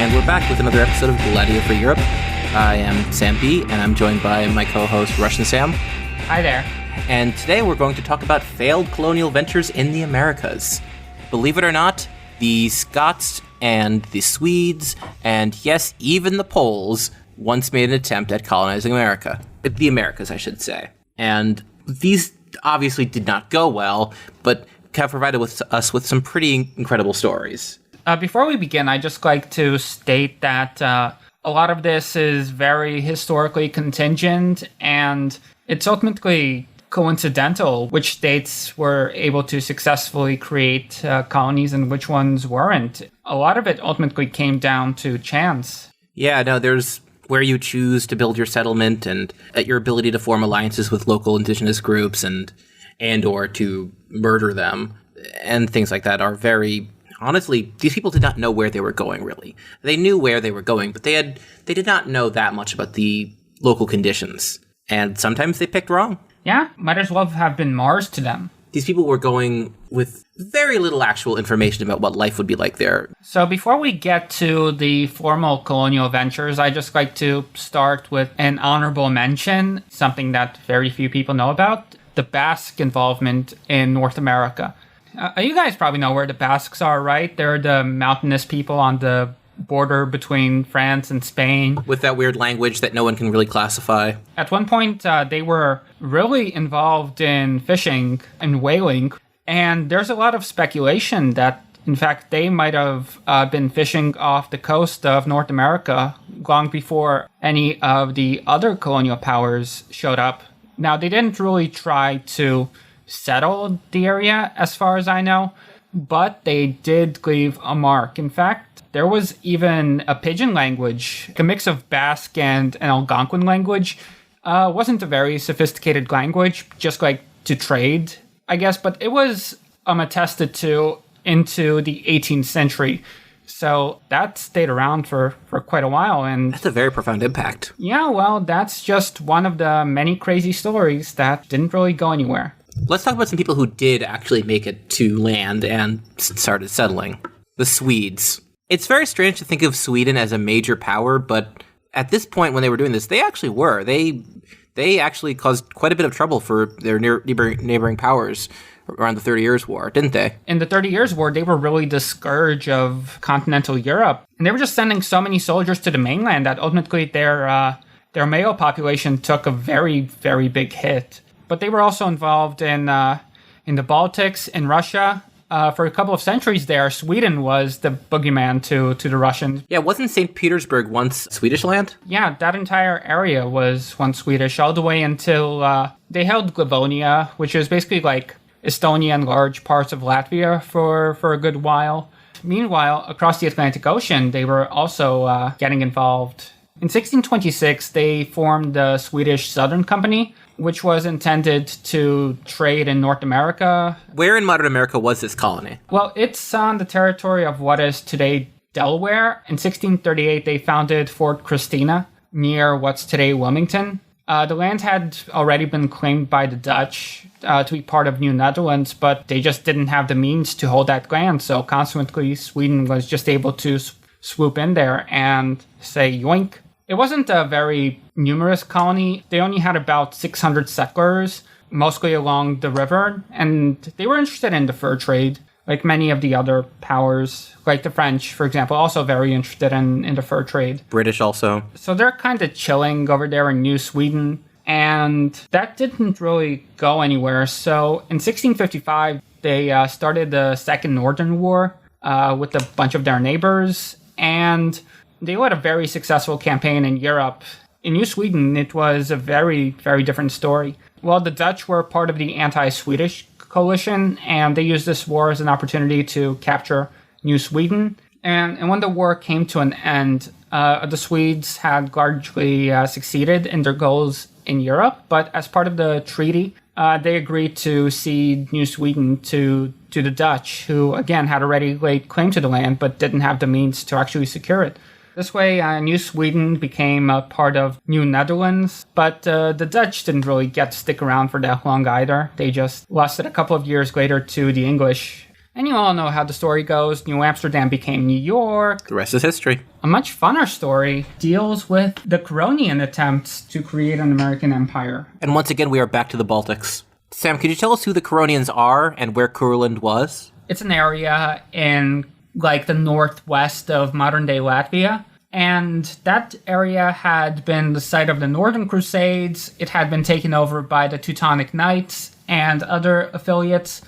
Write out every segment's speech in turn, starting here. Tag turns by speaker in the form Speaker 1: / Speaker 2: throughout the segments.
Speaker 1: and we're back with another episode of Gladio for Europe. I am Sam B, and I'm joined by my co-host Russian Sam.
Speaker 2: Hi there.
Speaker 1: And today we're going to talk about failed colonial ventures in the Americas. Believe it or not, the Scots and the Swedes, and yes, even the Poles, once made an attempt at colonizing America. The Americas, I should say. And these obviously did not go well, but have provided us with some pretty incredible stories.
Speaker 2: Before we begin, I'd just like to state that a lot of this is very historically contingent, and it's ultimately coincidental which states were able to successfully create colonies and which ones weren't. A lot of it ultimately came down to chance.
Speaker 1: Yeah, no, there's where you choose to build your settlement and your ability to form alliances with local indigenous groups and or to murder them and things like that are very... Honestly, these people did not know where they were going, really. They knew where they were going, but they did not know that much about the local conditions. And sometimes they picked wrong.
Speaker 2: Yeah, might as well have been Mars to them.
Speaker 1: These people were going with very little actual information about what life would be like there.
Speaker 2: So before we get to the formal colonial ventures, I'd just like to start with an honorable mention, something that very few people know about, the Basque involvement in North America. You guys probably know where the Basques are, right? They're the mountainous people on the border between France and Spain.
Speaker 1: With that weird language that no one can really classify.
Speaker 2: At one point, they were really involved in fishing and whaling, and there's a lot of speculation that, in fact, they might have been fishing off the coast of North America long before any of the other colonial powers showed up. Now, they didn't really try to settle the area, as far as I know, but they did leave a mark. In fact, there was even a pidgin language, a mix of Basque and an Algonquin language. Wasn't a very sophisticated language, just like to trade, I guess, but it was attested to into the 18th century. So that stayed around for quite a while. And
Speaker 1: that's a very profound impact.
Speaker 2: Yeah, well, that's just one of the many crazy stories that didn't really go anywhere.
Speaker 1: Let's talk about some people who did actually make it to land and started settling. The Swedes. It's very strange to think of Sweden as a major power, but at this point when they were doing this, they actually were. They actually caused quite a bit of trouble for their neighboring powers around the 30 Years' War, didn't they?
Speaker 2: In the 30 Years' War, they were really the scourge of continental Europe. And they were just sending so many soldiers to the mainland that ultimately their male population took a very, very big hit. But they were also involved in the Baltics, in Russia. For a couple of centuries there, Sweden was the boogeyman to the Russians.
Speaker 1: Yeah, wasn't St. Petersburg once Swedish land?
Speaker 2: Yeah, that entire area was once Swedish, all the way until they held Livonia, which is basically like Estonia and large parts of Latvia for a good while. Meanwhile, across the Atlantic Ocean, they were also getting involved. In 1626, they formed the Swedish Southern Company, which was intended to trade in North America.
Speaker 1: Where in modern America was this colony?
Speaker 2: Well, it's on the territory of what is today Delaware. In 1638, they founded Fort Christina near what's today Wilmington. The land had already been claimed by the Dutch to be part of New Netherlands, but they just didn't have the means to hold that land. So consequently, Sweden was just able to swoop in there and say yoink. It wasn't a very numerous colony. They only had about 600 settlers, mostly along the river, and they were interested in the fur trade, like many of the other powers, like the French, for example, also very interested in the fur trade.
Speaker 1: British also.
Speaker 2: So they're kind of chilling over there in New Sweden, and that didn't really go anywhere. So in 1655, they started the Second Northern War with a bunch of their neighbors, and they led a very successful campaign in Europe. In New Sweden, it was a very, very different story. Well, the Dutch were part of the anti-Swedish coalition, and they used this war as an opportunity to capture New Sweden. And when the war came to an end, the Swedes had largely succeeded in their goals in Europe, but as part of the treaty, they agreed to cede New Sweden to the Dutch, who, again, had already laid claim to the land, but didn't have the means to actually secure it. This way, New Sweden became a part of New Netherlands, but the Dutch didn't really get to stick around for that long either. They just lost it a couple of years later to the English. And you all know how the story goes. New Amsterdam became New York.
Speaker 1: The rest is history.
Speaker 2: A much funner story deals with the Coronian attempts to create an American empire.
Speaker 1: And once again, we are back to the Baltics. Sam, could you tell us who the Coronians are and where Courland was?
Speaker 2: It's an area in, the northwest of modern-day Latvia. And that area had been the site of the Northern Crusades. It had been taken over by the Teutonic Knights and other affiliates.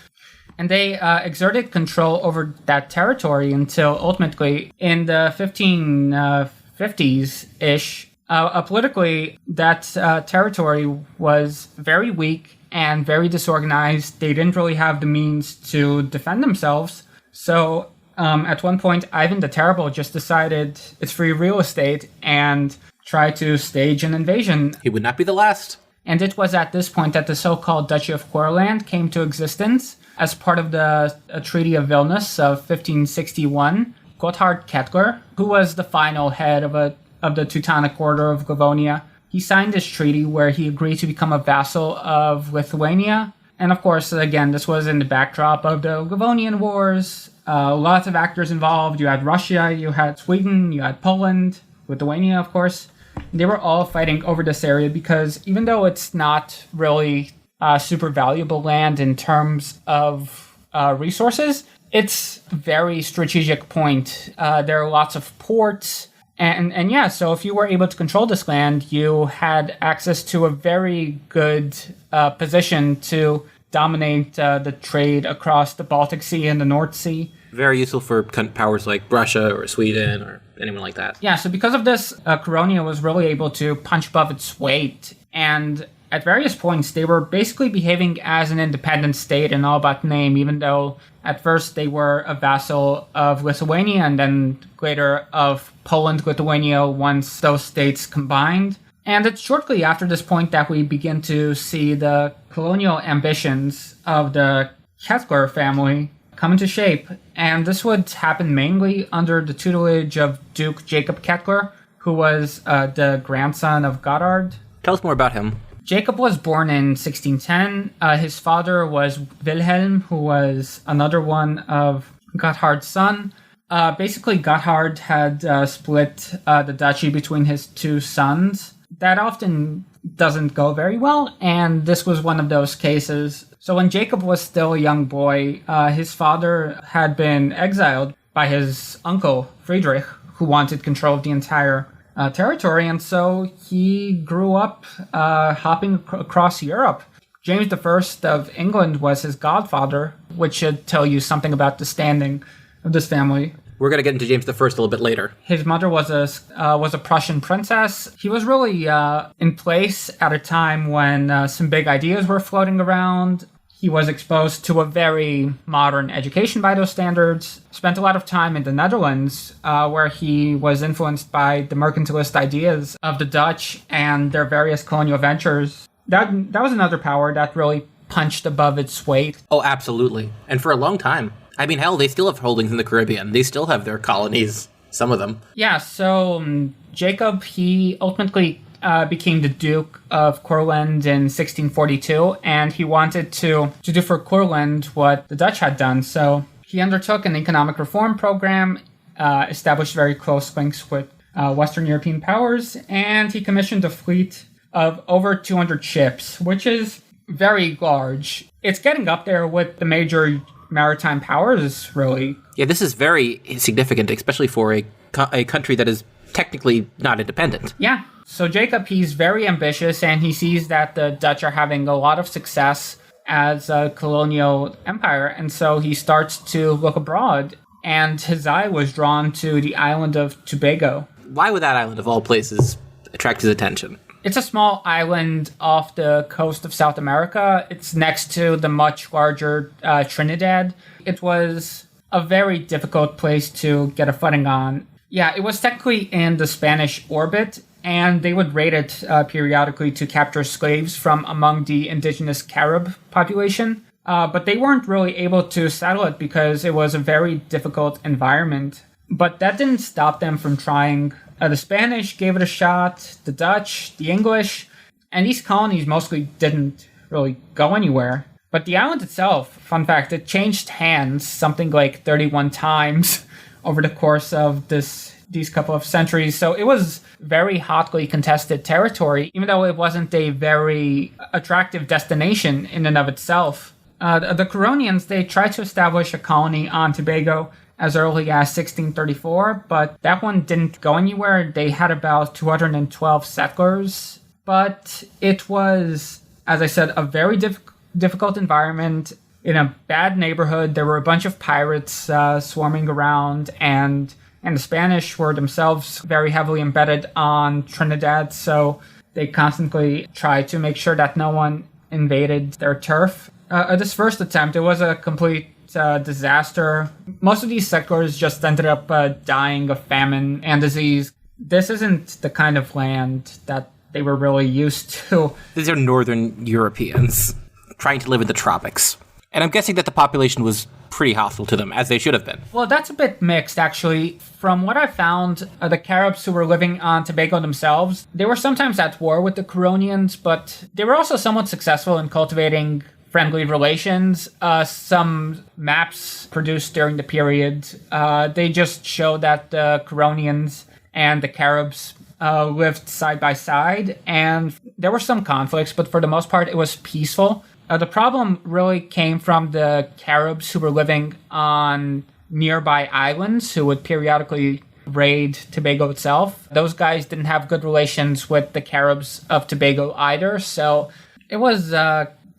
Speaker 2: And they exerted control over that territory until ultimately, in the 1550s-ish, politically, that territory was very weak and very disorganized. They didn't really have the means to defend themselves. So at one point, Ivan the Terrible just decided it's free real estate and tried to stage an invasion.
Speaker 1: He would not be the last.
Speaker 2: And it was at this point that the so-called Duchy of Courland came to existence as part of the Treaty of Vilnius of 1561. Gotthard Kettler, who was the final head of the Teutonic Order of Livonia, he signed this treaty where he agreed to become a vassal of Lithuania. And of course, again, this was in the backdrop of the Livonian Wars. Lots of actors involved. You had Russia, you had Sweden, you had Poland, Lithuania, of course. They were all fighting over this area because even though it's not really super valuable land in terms of resources, it's a very strategic point. There are lots of ports. And yeah, so if you were able to control this land, you had access to a very good position to dominate the trade across the Baltic Sea and the North Sea.
Speaker 1: Very useful for powers like Russia or Sweden or anyone like that.
Speaker 2: Yeah, so because of this, Colonial was really able to punch above its weight. And at various points, they were basically behaving as an independent state and all about name, even though at first they were a vassal of Lithuania and then later of Poland, Lithuania, once those states combined. And it's shortly after this point that we begin to see the colonial ambitions of the Kettler family come into shape. And this would happen mainly under the tutelage of Duke Jacob Kettler, who was the grandson of Gotthard.
Speaker 1: Tell us more about him.
Speaker 2: Jacob was born in 1610. His father was Wilhelm, who was another one of Gotthard's son. Basically, Gotthard had split the duchy between his two sons. That often doesn't go very well, and this was one of those cases. So when Jacob was still a young boy, his father had been exiled by his uncle, Friedrich, who wanted control of the entire territory, and so he grew up hopping across Europe. James I of England was his godfather, which should tell you something about the standing of this family.
Speaker 1: We're going to get into James I a little bit later.
Speaker 2: His mother was a Prussian princess. He was really in place at a time when some big ideas were floating around. He was exposed to a very modern education by those standards, spent a lot of time in the Netherlands, where he was influenced by the mercantilist ideas of the Dutch and their various colonial ventures. That was another power that really punched above its weight.
Speaker 1: Oh, absolutely. And for a long time. I mean, hell, they still have holdings in the Caribbean. They still have their colonies, some of them.
Speaker 2: Yeah, so Jacob, he ultimately became the Duke of Courland in 1642, and he wanted to do for Courland what the Dutch had done. So he undertook an economic reform program, established very close links with Western European powers, and he commissioned a fleet of over 200 ships, which is very large. It's getting up there with the major maritime powers, really.
Speaker 1: Yeah, this is very significant, especially for a country that is technically not independent.
Speaker 2: Yeah. So Jacob, he's very ambitious, and he sees that the Dutch are having a lot of success as a colonial empire, and so he starts to look abroad, and his eye was drawn to the island of Tobago.
Speaker 1: Why would that island, of all places, attract his attention?
Speaker 2: It's a small island off the coast of South America. It's next to the much larger Trinidad. It was a very difficult place to get a footing on. Yeah, it was technically in the Spanish orbit, and they would raid it periodically to capture slaves from among the indigenous Carib population. But they weren't really able to settle it because it was a very difficult environment. But that didn't stop them from trying. The Spanish gave it a shot, the Dutch, the English, and these colonies mostly didn't really go anywhere. But the island itself, fun fact, it changed hands something like 31 times over the course of these couple of centuries. So it was very hotly contested territory, even though it wasn't a very attractive destination in and of itself. The Curonians, they tried to establish a colony on Tobago as early as 1634, but that one didn't go anywhere. They had about 212 settlers, but it was, as I said, a very difficult environment in a bad neighborhood. There were a bunch of pirates swarming around, and the Spanish were themselves very heavily embedded on Trinidad, so they constantly tried to make sure that no one invaded their turf. This first attempt, it was a complete disaster. Most of these settlers just ended up dying of famine and disease. This isn't the kind of land that they were really used to.
Speaker 1: These are northern Europeans trying to live in the tropics. And I'm guessing that the population was pretty hostile to them, as they should have been.
Speaker 2: Well, that's a bit mixed, actually. From what I found, the Caribs who were living on Tobago themselves, they were sometimes at war with the Curonians, but they were also somewhat successful in cultivating friendly relations. Some maps produced during the period, they just show that the Curonians and the Caribs lived side by side, and there were some conflicts, but for the most part, it was peaceful. The problem really came from the Caribs who were living on nearby islands who would periodically raid Tobago itself. Those guys didn't have good relations with the Caribs of Tobago either, so it was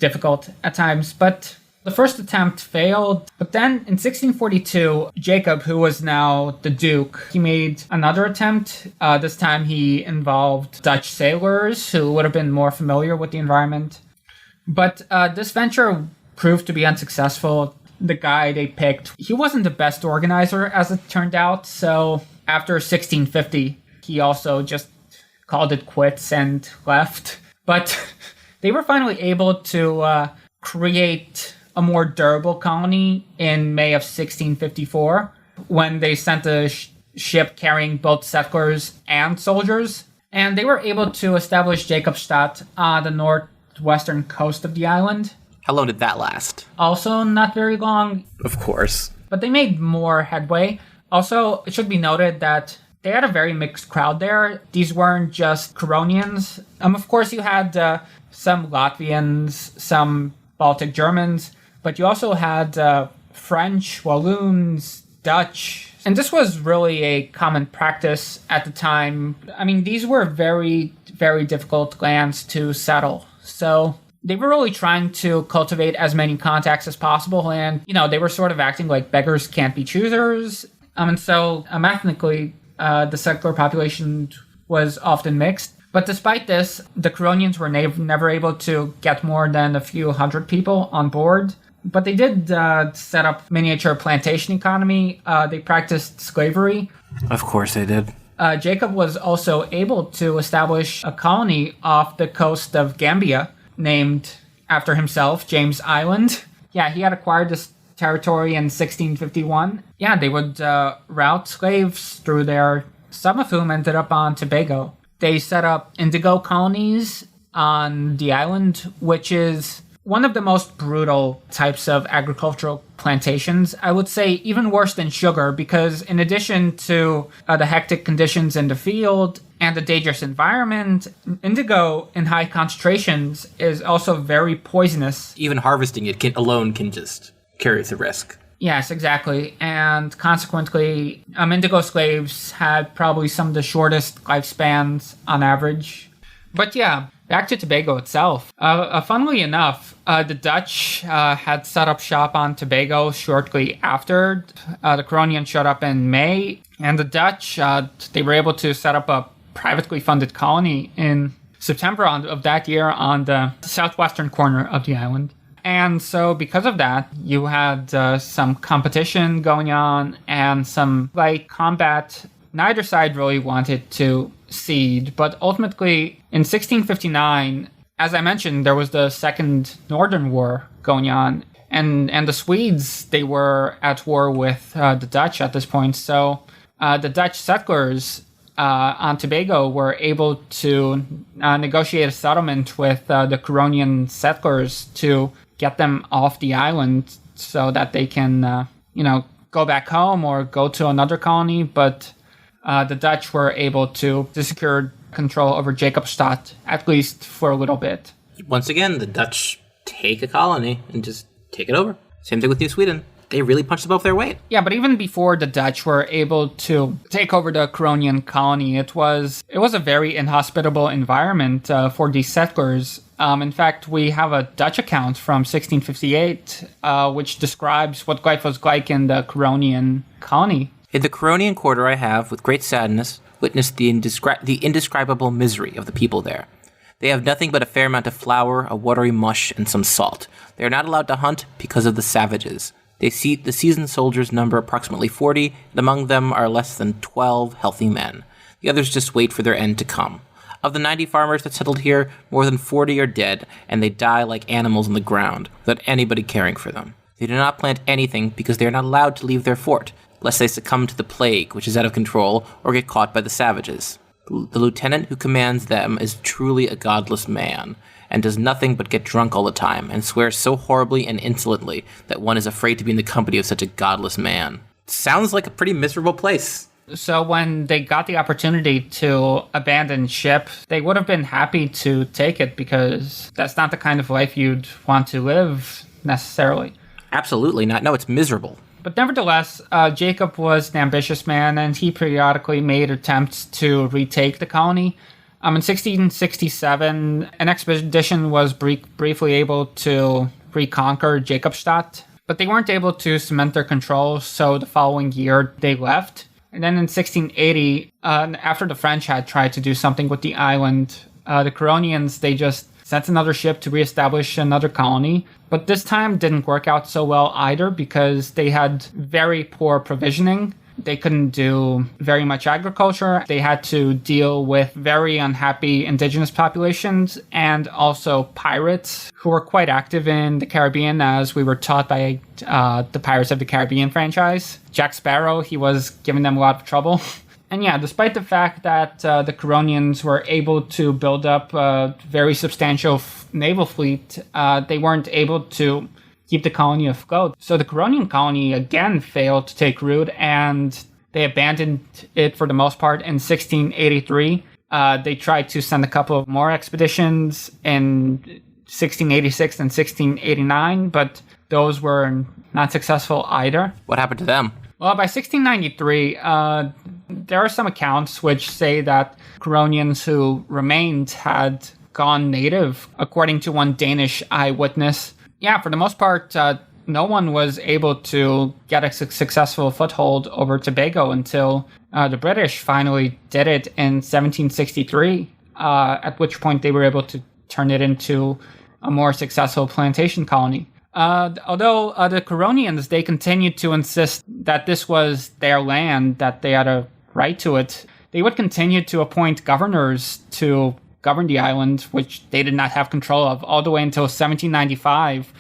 Speaker 2: difficult at times, but the first attempt failed. But then in 1642, Jacob, who was now the Duke, he made another attempt. This time he involved Dutch sailors who would have been more familiar with the environment. But this venture proved to be unsuccessful. The guy they picked, he wasn't the best organizer, as it turned out. So after 1650, he also just called it quits and left. But they were finally able to create a more durable colony in May of 1654 when they sent a ship carrying both settlers and soldiers. And they were able to establish Jacobstadt on the northwestern coast of the island.
Speaker 1: How long did that last?
Speaker 2: Also not very long.
Speaker 1: Of course.
Speaker 2: But they made more headway. Also, it should be noted that they had a very mixed crowd there. These weren't just Curonians. Of course, you had some Latvians, some Baltic Germans, but you also had French, Walloons, Dutch. And this was really a common practice at the time. I mean, these were very, very difficult lands to settle. So they were really trying to cultivate as many contacts as possible. And, they were sort of acting like beggars can't be choosers. And so ethnically, the settler population was often mixed. But despite this, the Curonians were never able to get more than a few hundred people on board. But they did set up miniature plantation economy. They practiced slavery.
Speaker 1: Of course they did.
Speaker 2: Jacob was also able to establish a colony off the coast of Gambia, named after himself, James Island. Yeah, he had acquired this territory in 1651. Yeah, they would route slaves through there, some of whom ended up on Tobago. They set up indigo colonies on the island, which is one of the most brutal types of agricultural plantations. I would say even worse than sugar, because in addition to the hectic conditions in the field and the dangerous environment, indigo in high concentrations is also very poisonous.
Speaker 1: Even harvesting it alone can just carry the risk.
Speaker 2: Yes, exactly. And consequently, indigo slaves had probably some of the shortest lifespans on average. But yeah, back to Tobago itself. Funnily enough, the Dutch had set up shop on Tobago shortly after. The Colonial showed up in May, and the Dutch, they were able to set up a privately funded colony in September of that year on the southwestern corner of the island. And so because of that, you had some competition going on and some light combat. Neither side really wanted to cede, but ultimately in 1659, as I mentioned, there was the Second Northern War going on, and the Swedes, they were at war with the Dutch at this point. So the Dutch settlers on Tobago were able to negotiate a settlement with the Curonian settlers to get them off the island so that they can, go back home or go to another colony. But the Dutch were able to secure control over Jacobstad, at least for a little bit.
Speaker 1: Once again, the Dutch take a colony and just take it over. Same thing with New Sweden. They really punched above their weight.
Speaker 2: Yeah, but even before the Dutch were able to take over the Coronian colony, it was a very inhospitable environment for these settlers. In fact, we have a Dutch account from 1658, which describes what life was like in the Coronian colony.
Speaker 1: In the Coronian quarter, I have, with great sadness, witnessed the indescribable misery of the people there. They have nothing but a fair amount of flour, a watery mush, and some salt. They are not allowed to hunt because of the savages. The seasoned soldiers number approximately 40, and among them are less than 12 healthy men. The others just wait for their end to come. Of the 90 farmers that settled here, more than 40 are dead, and they die like animals on the ground, without anybody caring for them. They do not plant anything because they are not allowed to leave their fort, lest they succumb to the plague, which is out of control, or get caught by the savages. The lieutenant who commands them is truly a godless man, and does nothing but get drunk all the time, and swears so horribly and insolently that one is afraid to be in the company of such a godless man. Sounds like a pretty miserable place.
Speaker 2: So when they got the opportunity to abandon ship, they would have been happy to take it, because that's not the kind of life you'd want to live, necessarily.
Speaker 1: Absolutely not. No, it's miserable.
Speaker 2: But nevertheless, Jacob was an ambitious man, and he periodically made attempts to retake the colony. In 1667, an expedition was briefly able to reconquer Jacobstad, but they weren't able to cement their control, so the following year they left. And then in 1680, after the French had tried to do something with the island, the Coronians, they just sent another ship to reestablish another colony. But this time didn't work out so well either, because they had very poor provisioning. They couldn't do very much agriculture. They had to deal with very unhappy indigenous populations and also pirates who were quite active in the Caribbean, as we were taught by the Pirates of the Caribbean franchise. Jack Sparrow, he was giving them a lot of trouble. And yeah, despite the fact that the Coronians were able to build up a very substantial naval fleet, they weren't able to keep the colony afloat. So the Coronian colony again failed to take root, and they abandoned it for the most part in 1683. They tried to send a couple of more expeditions in 1686 and 1689, but those were not successful either.
Speaker 1: What happened to them?
Speaker 2: Well, by 1693, there are some accounts which say that Coronians who remained had gone native, according to one Danish eyewitness. Yeah, for the most part, no one was able to get a successful foothold over Tobago until the British finally did it in 1763, at which point they were able to turn it into a more successful plantation colony. Although the Coronians, they continued to insist that this was their land, that they had a right to it, they would continue to appoint governors to govern the island, which they did not have control of, all the way until 1795,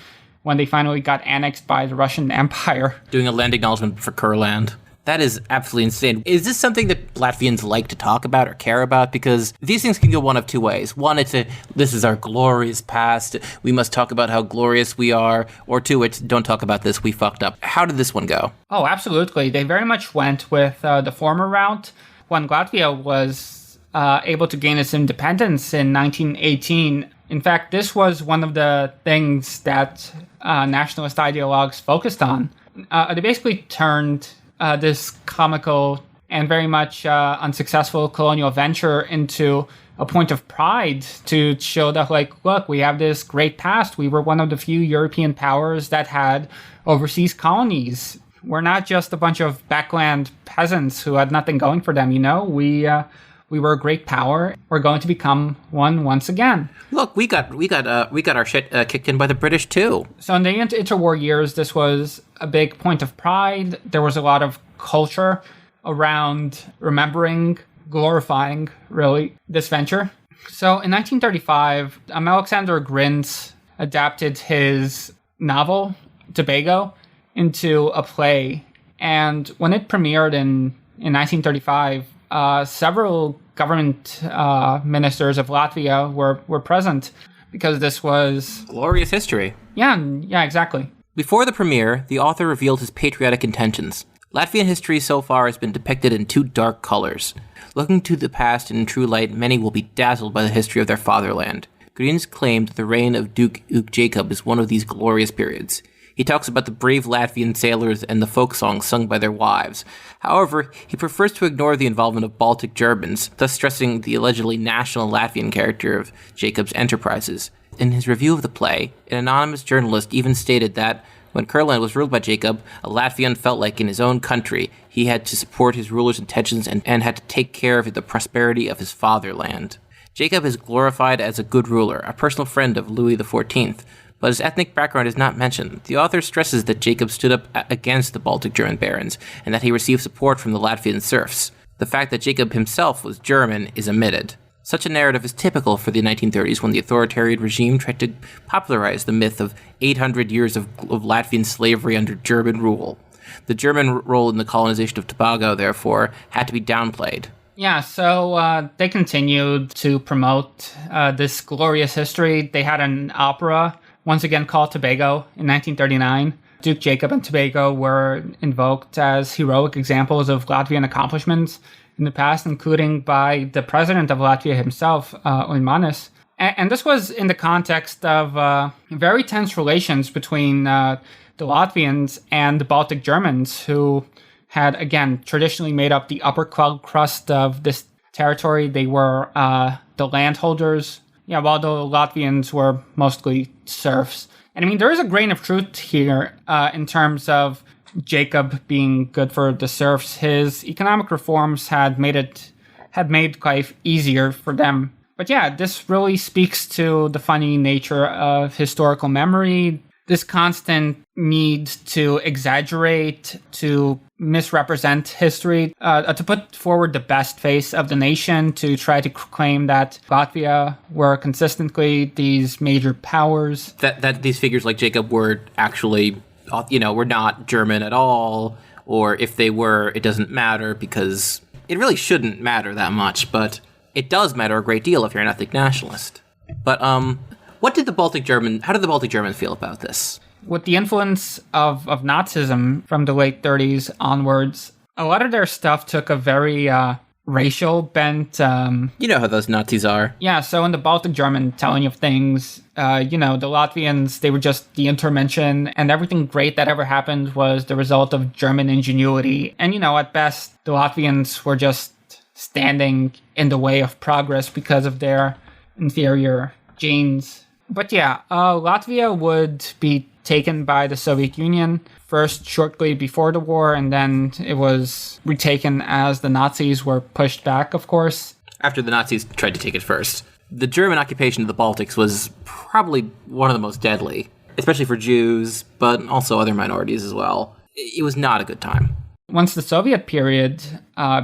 Speaker 2: when they finally got annexed by the Russian Empire. Doing
Speaker 1: a land acknowledgement for Courland. That is absolutely insane. Is this something that Latvians like to talk about or care about? Because these things can go one of two ways. One, this is our glorious past. We must talk about how glorious we are. Or two, it's don't talk about this. We fucked up. How did this one go?
Speaker 2: Oh, absolutely. They very much went with the former route. When Latvia was able to gain its independence in 1918, in fact, this was one of the things that nationalist ideologues focused on. They basically turned this comical and very much unsuccessful colonial venture into a point of pride to show that, like, look, we have this great past. We were one of the few European powers that had overseas colonies. We're not just a bunch of backland peasants who had nothing going for them, you know? We were a great power. We're going to become one once again.
Speaker 1: Look, we got our shit kicked in by the British too.
Speaker 2: So in the interwar years, this was a big point of pride. There was a lot of culture around remembering, glorifying, really, this venture. So in 1935, Alexander Grins adapted his novel, Tobago, into a play. And when it premiered in 1935, several government ministers of Latvia were present. because this was...
Speaker 1: Glorious history.
Speaker 2: Yeah, exactly.
Speaker 1: Before the premiere, the author revealed his patriotic intentions. Latvian history so far has been depicted in two dark colors. Looking to the past in true light, many will be dazzled by the history of their fatherland. Greens claimed that the reign of Duke Jacob is one of these glorious periods. He talks about the brave Latvian sailors and the folk songs sung by their wives. However, he prefers to ignore the involvement of Baltic Germans, thus stressing the allegedly national Latvian character of Jacob's enterprises. In his review of the play, an anonymous journalist even stated that when Courland was ruled by Jacob, a Latvian felt like in his own country he had to support his ruler's intentions and had to take care of the prosperity of his fatherland. Jacob is glorified as a good ruler, a personal friend of Louis XIV, but his ethnic background is not mentioned. The author stresses that Jacob stood up against the Baltic German barons, and that he received support from the Latvian serfs. The fact that Jacob himself was German is omitted. Such a narrative is typical for the 1930s when the authoritarian regime tried to popularize the myth of 800 years of Latvian slavery under German rule. The German role in the colonization of Tobago, therefore, had to be downplayed.
Speaker 2: Yeah, so they continued to promote this glorious history. They had an opera, once again called Tobago, in 1939. Duke Jacob and Tobago were invoked as heroic examples of Latvian accomplishments in the past, including by the president of Latvia himself, Ulmanis. And this was in the context of very tense relations between the Latvians and the Baltic Germans, who had, again, traditionally made up the upper crust of this territory. They were the landholders, while the Latvians were mostly serfs. And I mean, there is a grain of truth here in terms of Jacob being good for the serfs. His economic reforms had made life easier for them. But yeah, this really speaks to the funny nature of historical memory, this constant need to exaggerate, to misrepresent history, to put forward the best face of the nation, to try to claim that Latvia were consistently these major powers.
Speaker 1: That these figures like Jacob were actually, were not German at all, or if they were, it doesn't matter because it really shouldn't matter that much, but it does matter a great deal if you're an ethnic nationalist. But how did the Baltic Germans feel about this?
Speaker 2: With the influence of Nazism from the late 30s onwards, a lot of their stuff took a very racial bent.
Speaker 1: You know how those Nazis are.
Speaker 2: Yeah, so in the Baltic German telling of things, the Latvians, they were just the intervention, and everything great that ever happened was the result of German ingenuity. And, at best, the Latvians were just standing in the way of progress because of their inferior genes. But yeah, Latvia would be taken by the Soviet Union, first shortly before the war, and then it was retaken as the Nazis were pushed back, of course.
Speaker 1: After the Nazis tried to take it first. The German occupation of the Baltics was probably one of the most deadly, especially for Jews, but also other minorities as well. It was not a good time.
Speaker 2: Once the Soviet period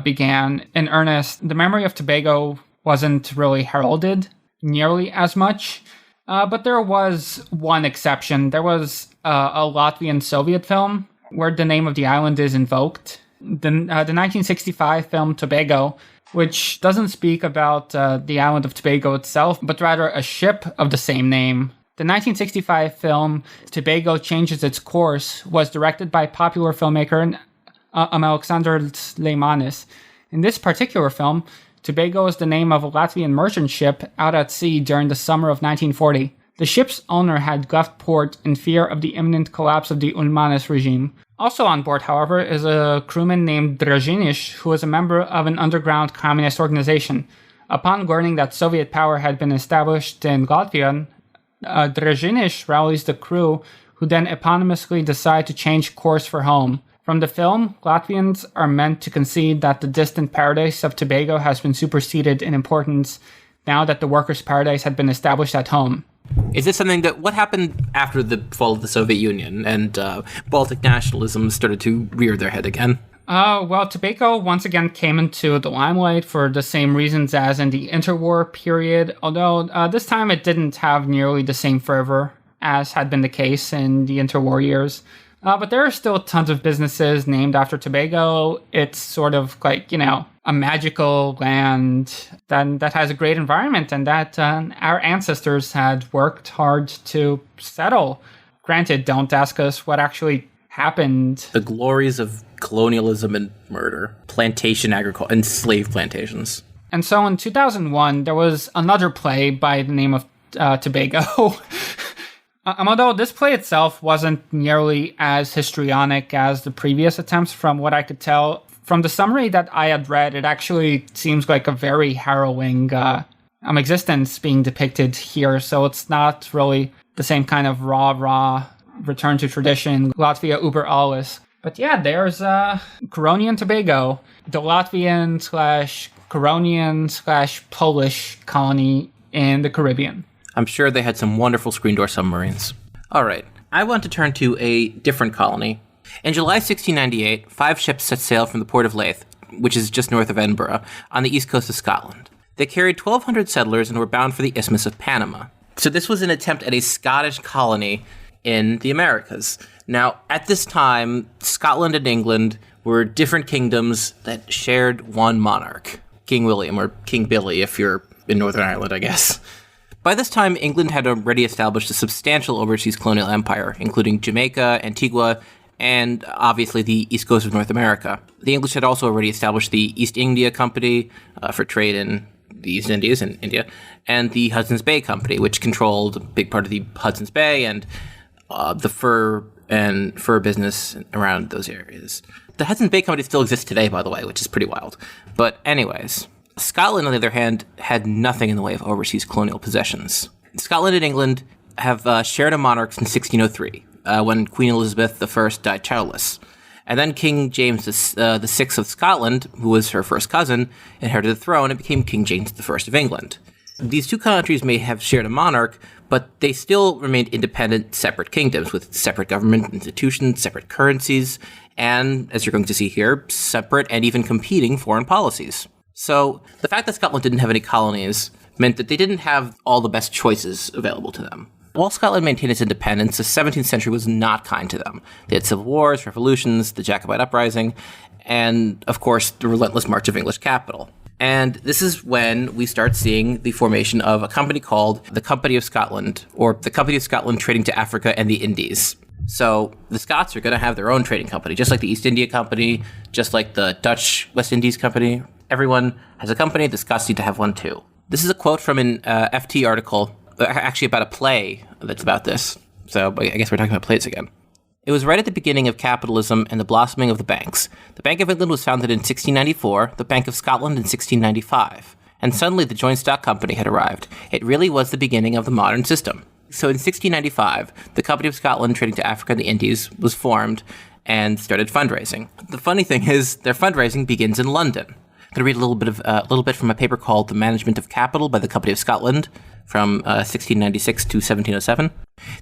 Speaker 2: began in earnest, the memory of Tobago wasn't really heralded nearly as much. But there was one exception. There was a Latvian Soviet film where the name of the island is invoked. The 1965 film Tobago, which doesn't speak about the island of Tobago itself, but rather a ship of the same name. The 1965 film Tobago Changes Its Course was directed by popular filmmaker Alexander Leimanis. In this particular film, Tobago is the name of a Latvian merchant ship out at sea during the summer of 1940. The ship's owner had left port in fear of the imminent collapse of the Ulmanis regime. Also on board, however, is a crewman named Dražiniš, who was a member of an underground communist organization. Upon learning that Soviet power had been established in Latvia, Dražiniš rallies the crew, who then eponymously decide to change course for home. From the film, Latvians are meant to concede that the distant paradise of Tobago has been superseded in importance now that the workers' paradise had been established at home.
Speaker 1: Is this something what happened after the fall of the Soviet Union and Baltic nationalism started to rear their head again?
Speaker 2: Well, Tobago once again came into the limelight for the same reasons as in the interwar period, although this time it didn't have nearly the same fervor as had been the case in the interwar years. But there are still tons of businesses named after Tobago. It's sort of like, a magical land that has a great environment and that our ancestors had worked hard to settle. Granted, don't ask us what actually happened.
Speaker 1: The glories of colonialism and murder, plantation agriculture, and slave plantations.
Speaker 2: And so in 2001, there was another play by the name of Tobago. Although this play itself wasn't nearly as histrionic as the previous attempts, from what I could tell, from the summary that I had read, it actually seems like a very harrowing existence being depicted here. So it's not really the same kind of raw return to tradition, Latvia über alles. But yeah, there's Caledonia and Tobago, the Latvian/Coronian/Polish colony in the Caribbean.
Speaker 1: I'm sure they had some wonderful screen door submarines. All right, I want to turn to a different colony. In July 1698, 5 ships set sail from the port of Leith, which is just north of Edinburgh, on the east coast of Scotland. They carried 1,200 settlers and were bound for the Isthmus of Panama. So this was an attempt at a Scottish colony in the Americas. Now, at this time, Scotland and England were different kingdoms that shared one monarch, King William, or King Billy if you're in Northern Ireland, I guess. By this time, England had already established a substantial overseas colonial empire, including Jamaica, Antigua, and obviously the east coast of North America. The English had also already established the East India Company for trade in the East Indies and India, and the Hudson's Bay Company, which controlled a big part of the Hudson's Bay and the fur business around those areas. The Hudson's Bay Company still exists today, by the way, which is pretty wild. But anyways, Scotland, on the other hand, had nothing in the way of overseas colonial possessions. Scotland and England have shared a monarch since 1603, when Queen Elizabeth I died childless. And then King James the Sixth of Scotland, who was her first cousin, inherited the throne and became King James I of England. These two countries may have shared a monarch, but they still remained independent, separate kingdoms with separate government institutions, separate currencies, and, as you're going to see here, separate and even competing foreign policies. So the fact that Scotland didn't have any colonies meant that they didn't have all the best choices available to them. While Scotland maintained its independence, the 17th century was not kind to them. They had civil wars, revolutions, the Jacobite uprising, and, of course, the relentless march of English capital. And this is when we start seeing the formation of a company called the Company of Scotland, or the Company of Scotland trading to Africa and the Indies. So the Scots are going to have their own trading company, just like the East India Company, just like the Dutch West Indies Company. Everyone has a company, the Scots need to have one too. This is a quote from an FT article, actually about a play that's about this. So I guess we're talking about plays again. It was right at the beginning of capitalism and the blossoming of the banks. The Bank of England was founded in 1694, the Bank of Scotland in 1695. And suddenly the joint stock company had arrived. It really was the beginning of the modern system. So in 1695, the Company of Scotland trading to Africa and the Indies was formed and started fundraising. The funny thing is, their fundraising begins in London. I'm going to read a little bit from a paper called The Management of Capital by the Company of Scotland from 1696 to 1707.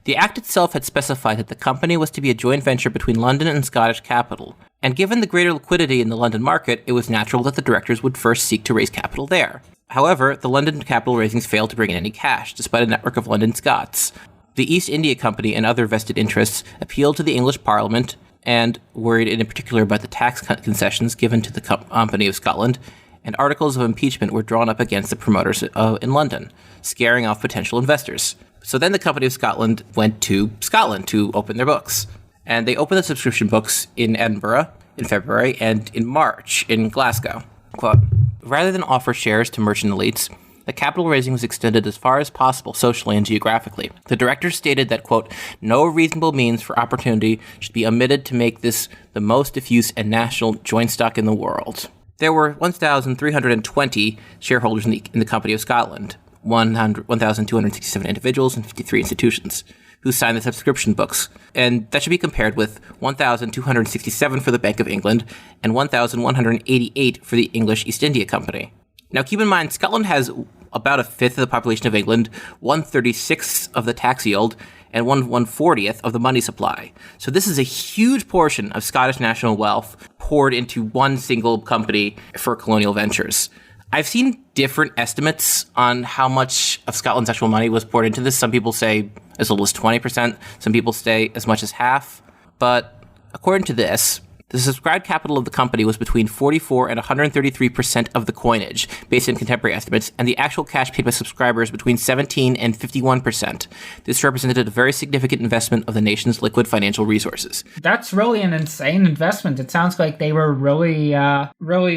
Speaker 1: The Act itself had specified that the company was to be a joint venture between London and Scottish capital, and given the greater liquidity in the London market, it was natural that the directors would first seek to raise capital there. However, the London capital raisings failed to bring in any cash, despite a network of London Scots. The East India Company and other vested interests appealed to the English Parliament and worried in particular about the tax concessions given to the Company of Scotland, and articles of impeachment were drawn up against the promoters in London, scaring off potential investors. So then the Company of Scotland went to Scotland to open their books. And they opened the subscription books in Edinburgh in February and in March in Glasgow. Quote, rather than offer shares to merchant elites, the capital raising was extended as far as possible socially and geographically. The directors stated that, quote, no reasonable means for opportunity should be omitted to make this the most diffuse and national joint stock in the world. There were 1,320 shareholders in the Company of Scotland, 1,267 individuals and 53 institutions who signed the subscription books, and that should be compared with 1,267 for the Bank of England and 1,188 for the English East India Company. Now, keep in mind, Scotland has about a fifth of the population of England, 1/36th of the tax yield, and 1/40th of the money supply. So this is a huge portion of Scottish national wealth poured into one single company for colonial ventures. I've seen different estimates on how much of Scotland's actual money was poured into this. Some people say as little as 20%. Some people say as much as half. But according to this, The subscribed capital of the company was between 44 and 133% of the coinage, based on contemporary estimates, and the actual cash paid by subscribers between 17 and 51%. This represented a very significant investment of the nation's liquid financial resources.
Speaker 2: That's really an insane investment. It sounds like they were really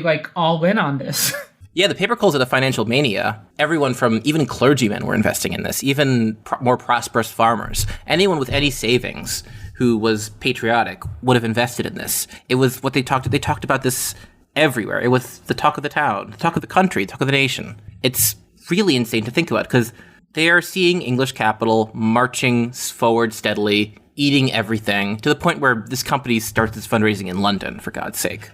Speaker 2: like all in on this.
Speaker 1: Yeah, the paper calls it a financial mania. Everyone from even clergymen were investing in this, even more prosperous farmers. Anyone with any savings who was patriotic would have invested in this. It was what they talked about this everywhere. It was the talk of the town, the talk of the country, the talk of the nation. It's really insane to think about because they are seeing English capital marching forward steadily, eating everything, to the point where this company starts its fundraising in London, for God's sake.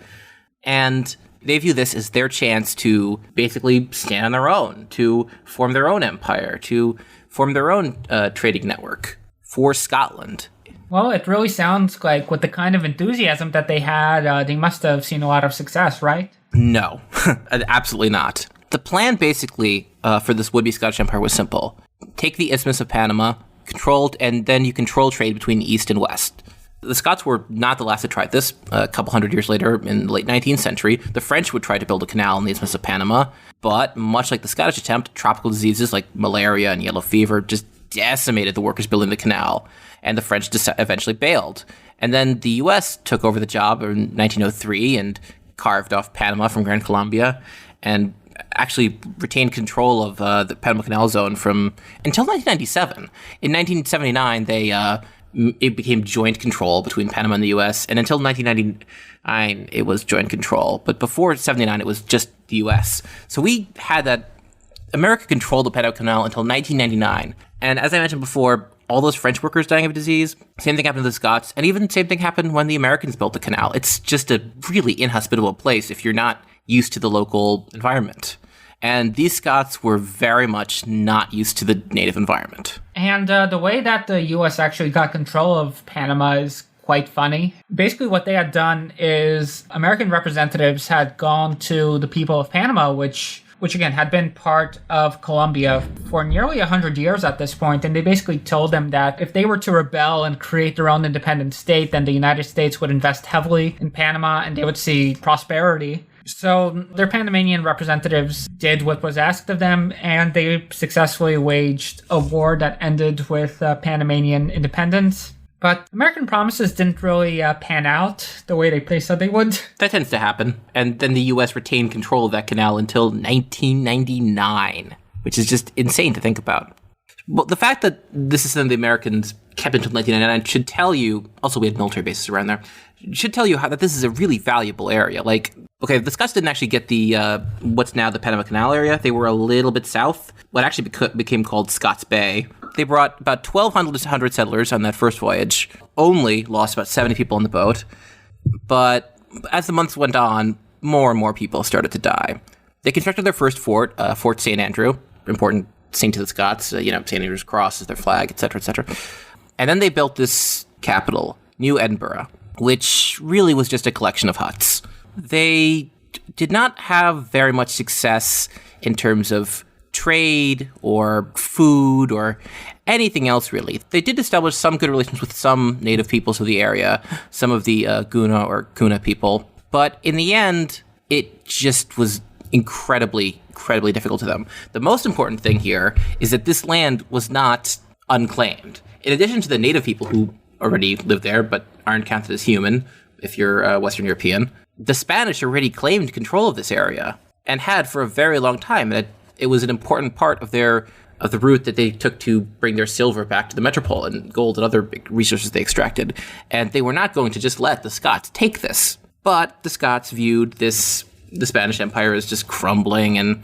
Speaker 1: And they view this as their chance to basically stand on their own, to form their own empire, to form their own trading network for Scotland.
Speaker 2: Well, it really sounds like with the kind of enthusiasm that they had, they must have seen a lot of success, right?
Speaker 1: No, absolutely not. The plan basically for this would-be Scottish Empire was simple. Take the Isthmus of Panama, and then you control trade between the East and West. The Scots were not the last to try this. A couple hundred years later, in the late 19th century, the French would try to build a canal in the Isthmus of Panama, but much like the Scottish attempt, tropical diseases like malaria and yellow fever just decimated the workers building the canal, and the French eventually bailed. And then the U.S. took over the job in 1903 and carved off Panama from Gran Colombia and actually retained control of the Panama Canal Zone until 1997. In 1979, it became joint control between Panama and the U.S., and until 1999, it was joint control. But before 79, it was just the U.S. So we had that. America controlled the Panama Canal until 1999. And as I mentioned before, all those French workers dying of disease, same thing happened to the Scots, and even the same thing happened when the Americans built the canal. It's just a really inhospitable place if you're not used to the local environment. And these Scots were very much not used to the native environment.
Speaker 2: And the way that the U.S. actually got control of Panama is quite funny. Basically, what they had done is American representatives had gone to the people of Panama, which again had been part of Colombia for nearly 100 years at this point, and they basically told them that if they were to rebel and create their own independent state, then the United States would invest heavily in Panama and they would see prosperity. So their Panamanian representatives did what was asked of them, and they successfully waged a war that ended with Panamanian independence. But American promises didn't really pan out the way they said they would.
Speaker 1: That tends to happen. And then the U.S. retained control of that canal until 1999, which is just insane to think about. Well, the fact that this is something the Americans kept until 1999 should tell you, also we had military bases around there, should tell you how that this is a really valuable area. Like, okay, the Scots didn't actually get the, what's now the Panama Canal area. They were a little bit south, what actually became called Scots Bay. They brought about 1,200 settlers on that first voyage, only lost about 70 people on the boat. But as the months went on, more and more people started to die. They constructed their first fort, Fort St. Andrew, important saint to the Scots, St. Andrew's Cross is their flag, etc., etc. And then they built this capital, New Edinburgh, which really was just a collection of huts. They did not have very much success in terms of trade or food or anything else, really. They did establish some good relations with some native peoples of the area, some of the Guna or Kuna people. But in the end, it just was incredibly difficult to them. The most important thing here is that this land was not unclaimed. In addition to the native people who already live there but aren't counted as human, if you're Western European, the Spanish already claimed control of this area and had for a very long time. And it was an important part of the route that they took to bring their silver back to the metropole and gold and other resources they extracted. And they were not going to just let the Scots take this. But the Scots viewed the Spanish Empire as just crumbling, and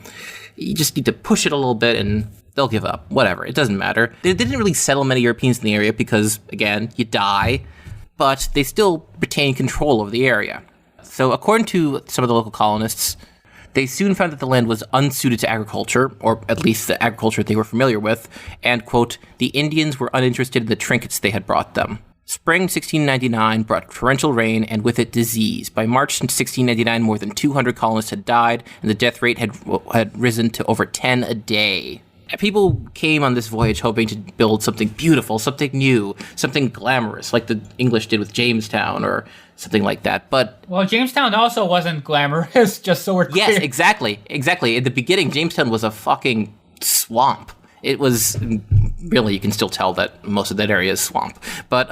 Speaker 1: you just need to push it a little bit and they'll give up. Whatever. It doesn't matter. They didn't really settle many Europeans in the area because, again, you die, but they still retain control over the area. So according to some of the local colonists, they soon found that the land was unsuited to agriculture, or at least the agriculture they were familiar with, and, quote, the Indians were uninterested in the trinkets they had brought them. Spring 1699 brought torrential rain and with it disease. By March 1699, more than 200 colonists had died, and the death rate had risen to over 10 a day. people came on this voyage hoping to build something beautiful, something new, something glamorous, like the English did with Jamestown or something like that. But
Speaker 2: Jamestown also wasn't glamorous, just so we're clear.
Speaker 1: Yes, exactly. In the beginning, Jamestown was a fucking swamp. It was really, you can still tell that most of that area is swamp. But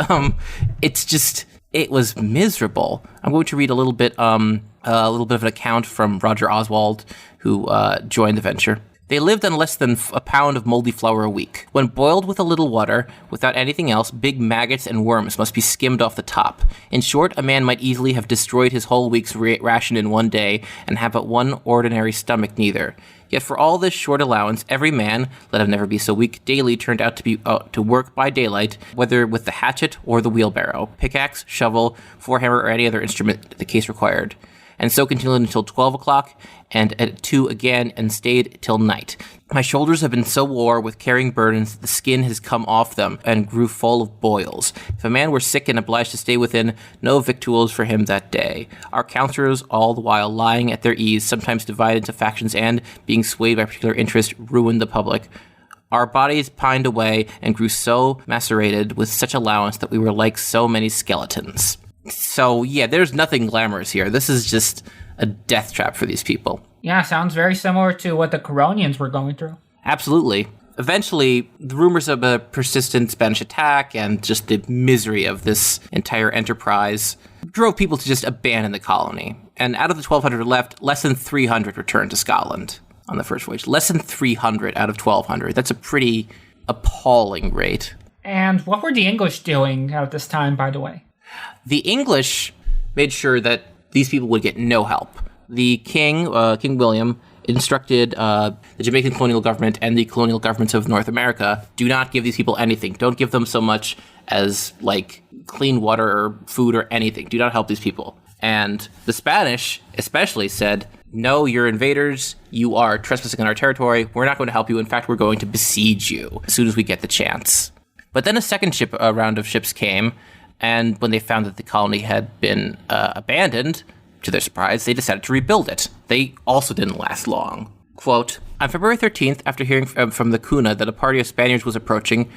Speaker 1: it was miserable. I'm going to read a little bit of an account from Roger Oswald, who joined the venture. They lived on less than a pound of moldy flour a week. When boiled with a little water, without anything else, big maggots and worms must be skimmed off the top. In short, a man might easily have destroyed his whole week's ration in one day and have but one ordinary stomach neither. Yet for all this short allowance, every man, let him never be so weak, daily turned out to work by daylight, whether with the hatchet or the wheelbarrow, pickaxe, shovel, forehammer, or any other instrument the case required. And so continued until 12 o'clock, and at 2 again, and stayed till night. My shoulders have been so wore with carrying burdens that the skin has come off them, and grew full of boils. If a man were sick and obliged to stay within, no victuals for him that day. Our counsellors, all the while lying at their ease, sometimes divided into factions, and, being swayed by particular interest, ruined the public. Our bodies pined away, and grew so macerated with such allowance that we were like so many skeletons. So, yeah, there's nothing glamorous here. This is just a death trap for these people.
Speaker 2: Yeah, sounds very similar to what the Colonians were going through.
Speaker 1: Absolutely. Eventually, the rumors of a persistent Spanish attack and just the misery of this entire enterprise drove people to just abandon the colony. And out of the 1,200 left, less than 300 returned to Scotland on the first voyage. Less than 300 out of 1,200. That's a pretty appalling rate.
Speaker 2: And what were the English doing at this time, by the way?
Speaker 1: The English made sure that these people would get no help. The king, King William, instructed the Jamaican colonial government and the colonial governments of North America, do not give these people anything. Don't give them so much as, like, clean water or food or anything. Do not help these people. And the Spanish especially said, no, you're invaders. You are trespassing on our territory. We're not going to help you. In fact, we're going to besiege you as soon as we get the chance. But then a round of ships came, and when they found that the colony had been abandoned, to their surprise, they decided to rebuild it. They also didn't last long. Quote, on February 13th, after hearing from the Cuna that a party of Spaniards was approaching,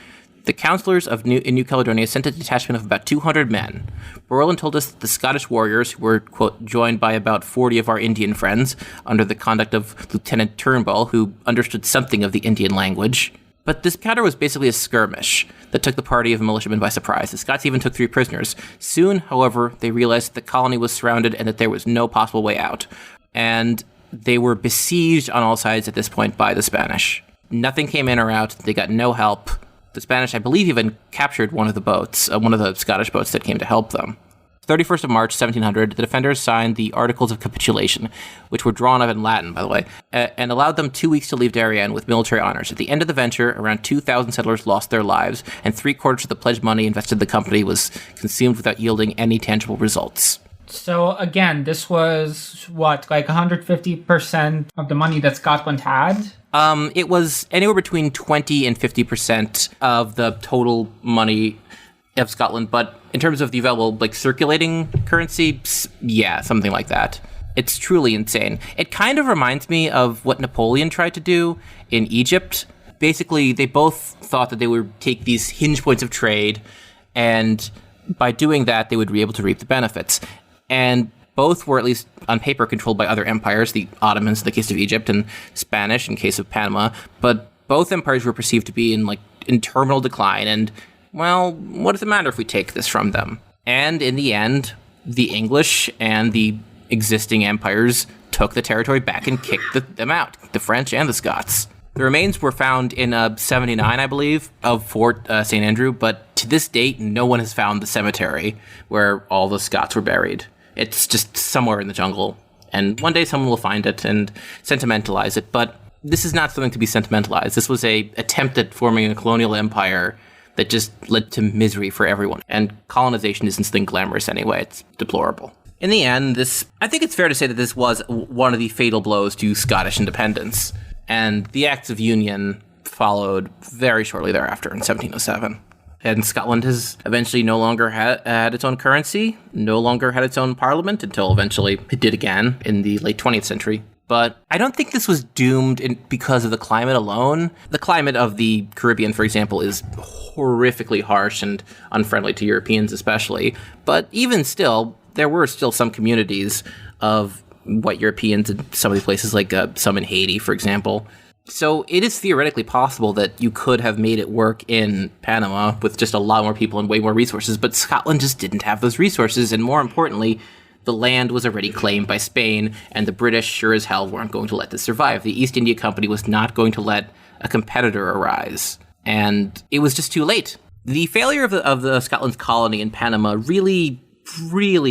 Speaker 1: the councillors in New Caledonia sent a detachment of about 200 men. Courland told us that the Scottish warriors, who were, quote, joined by about 40 of our Indian friends, under the conduct of Lieutenant Turnbull, who understood something of the Indian language. But this encounter was basically a skirmish that took the party of militiamen by surprise. The Scots even took 3 prisoners. Soon, however, they realized that the colony was surrounded and that there was no possible way out. And they were besieged on all sides at this point by the Spanish. Nothing came in or out. They got no help. The Spanish, I believe, even captured one of the Scottish boats that came to help them. 31st of March, 1700, the defenders signed the Articles of Capitulation, which were drawn up in Latin, by the way, and allowed them 2 weeks to leave Darien with military honors. At the end of the venture, around 2,000 settlers lost their lives, and 3/4 of the pledged money invested in the company was consumed without yielding any tangible results.
Speaker 2: So, again, this was, what, like 150% of the money that Scotland had?
Speaker 1: It was anywhere between 20 and 50% of the total money of Scotland, but in terms of the available, like, circulating currency, yeah, something like that. It's truly insane. It kind of reminds me of what Napoleon tried to do in Egypt. Basically, they both thought that they would take these hinge points of trade, and by doing that, they would be able to reap the benefits. And both were, at least on paper, controlled by other empires, the Ottomans in the case of Egypt, and Spanish in case of Panama, but both empires were perceived to be in terminal decline, and well, what does it matter if we take this from them? And in the end, the English and the existing empires took the territory back and kicked them out, the French and the Scots. The remains were found in 79, I believe, of Fort St. Andrew, but to this date, no one has found the cemetery where all the Scots were buried. It's just somewhere in the jungle, and one day someone will find it and sentimentalize it, but this is not something to be sentimentalized. This was an attempt at forming a colonial empire that just led to misery for everyone. And colonization isn't something glamorous anyway. It's deplorable. In the end, I think it's fair to say that this was one of the fatal blows to Scottish independence. And the Acts of Union followed very shortly thereafter in 1707. And Scotland has eventually no longer had its own currency, no longer had its own parliament, until eventually it did again in the late 20th century. But I don't think this was doomed because of the climate alone. The climate of the Caribbean, for example, is horrifically harsh and unfriendly to Europeans especially. But even still, there were still some communities of white Europeans in some of these places, like some in Haiti, for example. So it is theoretically possible that you could have made it work in Panama with just a lot more people and way more resources, but Scotland just didn't have those resources, and more importantly, the land was already claimed by Spain, and the British sure as hell weren't going to let this survive. The East India Company was not going to let a competitor arise, and it was just too late. The failure of the Scotland's colony in Panama really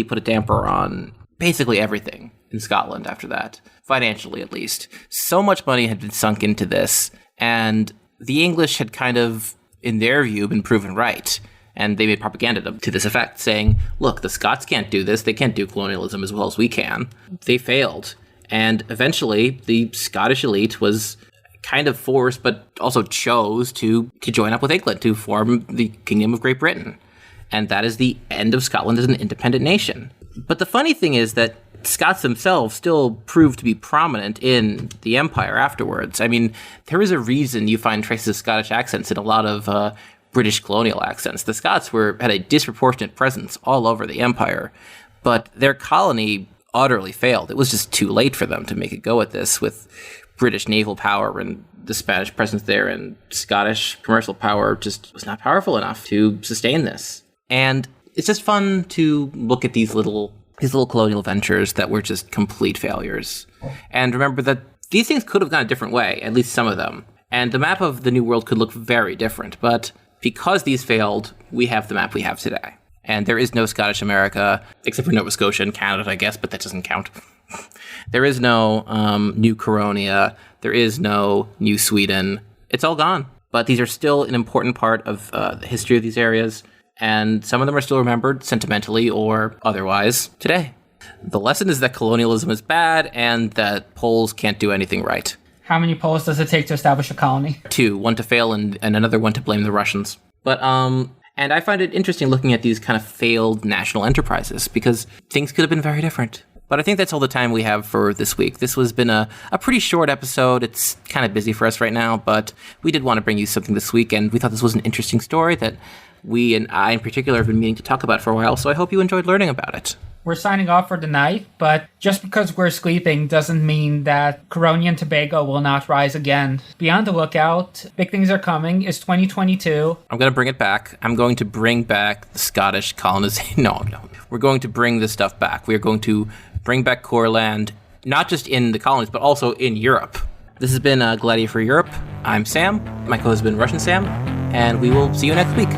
Speaker 1: put a damper on basically everything in Scotland after that, financially at least. So much money had been sunk into this, and the English had kind of, in their view, been proven right. And they made propaganda to this effect, saying, look, the Scots can't do this. They can't do colonialism as well as we can. They failed. And eventually, the Scottish elite was kind of forced, but also chose to join up with England to form the Kingdom of Great Britain. And that is the end of Scotland as an independent nation. But the funny thing is that Scots themselves still proved to be prominent in the empire afterwards. I mean, there is a reason you find traces of Scottish accents in a lot of British colonial accents. The Scots had a disproportionate presence all over the empire, but their colony utterly failed. It was just too late for them to make a go at this with British naval power and the Spanish presence there, and Scottish commercial power just was not powerful enough to sustain this. And it's just fun to look at these little colonial ventures that were just complete failures. And remember that these things could have gone a different way, at least some of them. And the map of the New World could look very different, but because these failed, we have the map we have today. And there is no Scottish America, except for Nova Scotia and Canada, I guess, but that doesn't count. There is no New Caledonia. There is no New Sweden. It's all gone. But these are still an important part of the history of these areas, and some of them are still remembered sentimentally or otherwise today. The lesson is that colonialism is bad and that Poles can't do anything right.
Speaker 2: How many Poles does it take to establish a colony?
Speaker 1: 2, one to fail and another one to blame the Russians. But, and I find it interesting looking at these kind of failed national enterprises because things could have been very different. But I think that's all the time we have for this week. This has been a pretty short episode. It's kind of busy for us right now, but we did want to bring you something this week, and we thought this was an interesting story that we and I in particular have been meaning to talk about for a while, so I hope you enjoyed learning about it.
Speaker 2: We're signing off for the night, but just because we're sleeping doesn't mean that Colonial and Tobago will not rise again. Be on the lookout. Big things are coming. It's 2022.
Speaker 1: I'm going to bring it back. I'm going to bring back the Scottish colonization. No. We're going to bring this stuff back. We are going to bring back Courland, not just in the colonies, but also in Europe. This has been Gladiator for Europe. I'm Sam. My co-host has been Russian Sam, and we will see you next week.